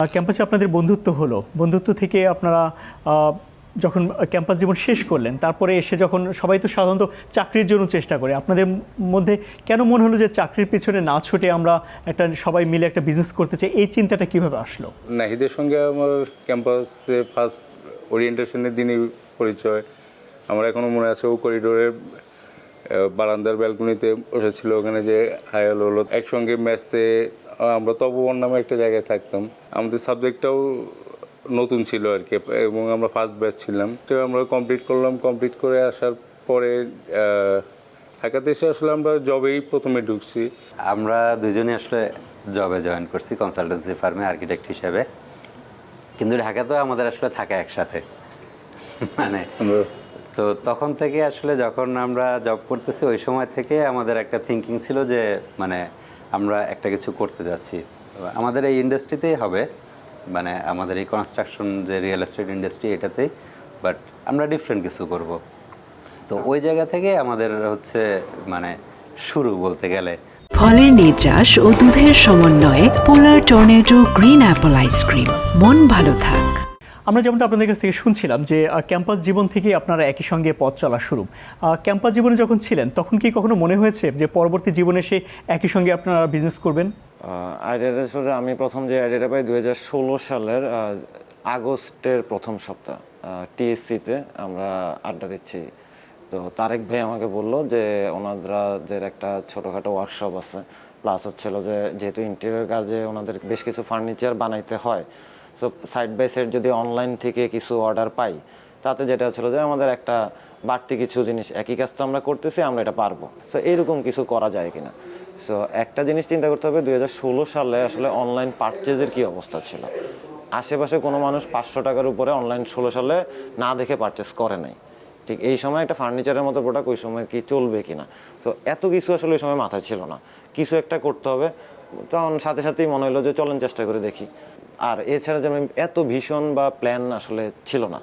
ক্যাম্পাসে আপনাদের বন্ধুত্ব হলো, বন্ধুত্ব থেকে আপনারা যখন ক্যাম্পাস জীবন শেষ করলেন, তারপরে এসে যখন সবাই তো সাধারণত চাকরির জন্য চেষ্টা করে, আপনাদের মধ্যে কেন মনে হলো যে চাকরির পিছনে না ছুটে আমরা একটা সবাই মিলে একটা বিজনেস করতে চাই? এই চিন্তাটা কিভাবে আসলো? নাহিদের সঙ্গে আমার ক্যাম্পাসে ফার্স্ট ওরিয়েন্টেশনের দিনই পরিচয়। আমার এখনও মনে আছে, ও করিডোরের বারান্দার ব্যালকনিতে বসেছিল, ওখানে যে হায়াল হলো একসঙ্গে ম্যাচে। আমরা তপবন নামে একটা জায়গায় থাকতাম, আমাদের সাবজেক্টটাও নতুন ছিল আর কি, এবং আমরা ফার্স্ট ব্যাচ ছিলাম। তো আমরা কমপ্লিট করলাম, কমপ্লিট করে আসার পরে ঢাকাতে এসে আসলে আমরা জবেই প্রথমে ঢুকছি। আমরা দুজনেই আসলে জবে জয়েন করছি কনসালটেন্সি ফার্মে আর্কিটেক্ট হিসেবে, কিন্তু ঢাকাতেও আমাদের আসলে থাকা একসাথে মানে তো তখন থেকে আসলে যখন আমরা জব করতেছি ওই সময় থেকে আমাদের একটা থিঙ্কিং ছিল যে মানে আমরা একটা কিছু করতে যাচ্ছি, আমাদের এই ইন্ডাস্ট্রিতেই হবে, মানে আমাদের এই কনস্ট্রাকশন যে রিয়েল এস্টেট ইন্ডাস্ট্রি এটাতেই, বাট আমরা ডিফারেন্ট কিছু করব। তো ওই জায়গা থেকে আমাদের হচ্ছে মানে শুরু বলতে গেলে। ফলের নির্যাস ও দুধের সমন্বয়ে পোলার টর্নেডো গ্রিন অ্যাপল আইসক্রিম। মন ভালো থাক। আমরা যেমনটা আপনাদের কাছ থেকে শুনছিলাম যে ক্যাম্পাস জীবন থেকেই আপনারা একই সঙ্গে পথ চলা শুরু। ক্যাম্পাস জীবনে যখন ছিলেন তখন কি কখনো মনে হয়েছে যে পরবর্তী জীবনে এসে একই সঙ্গে আপনারা বিজনেস করবেন? আইডিয়াটা আসলে আমি প্রথম যে আইডিয়াটা পাই 2016 সালের আগস্টের প্রথম সপ্তাহ, টিএসসিতে আমরা আড্ডা দিচ্ছি। তো তারেক ভাই আমাকে বলল যে ওনাদের একটা ছোটোখাটো ওয়ার্কশপ আছে, প্লাস হচ্ছিল যে যেহেতু ইন্টেরিয়র কাজে ওনাদের বেশ কিছু ফার্নিচার বানাইতে হয়, সো সাইড বাই সাইড যদি অনলাইন থেকে কিছু অর্ডার পাই, তাতে যেটা হচ্ছিল যে আমাদের একটা বাড়তি কিছু জিনিস, একই কাজ তো আমরা করতেছি, আমরা এটা পারবো, সো এইরকম কিছু করা যায় কিনা। সো একটা জিনিস চিন্তা করতে হবে, 2016 সালে আসলে অনলাইন পারচেজের কী অবস্থা ছিল। আশেপাশে কোনো মানুষ 500 টাকার উপরে অনলাইন 16 সালে না দেখে পারচেস করে নাই। ঠিক এই সময় একটা ফার্নিচারের মতো প্রোডাক্ট ওই সময় কি চলবে কিনা, তো এত কিছু আসলে ওই সময় মাথায় ছিল না, কিছু একটা করতে হবে। তখন সাথে সাথেই মনে হলো যে চলেন চেষ্টা করে দেখি। আর এছাড়া যেমন এত ভীষণ বা প্ল্যান আসলে ছিল না।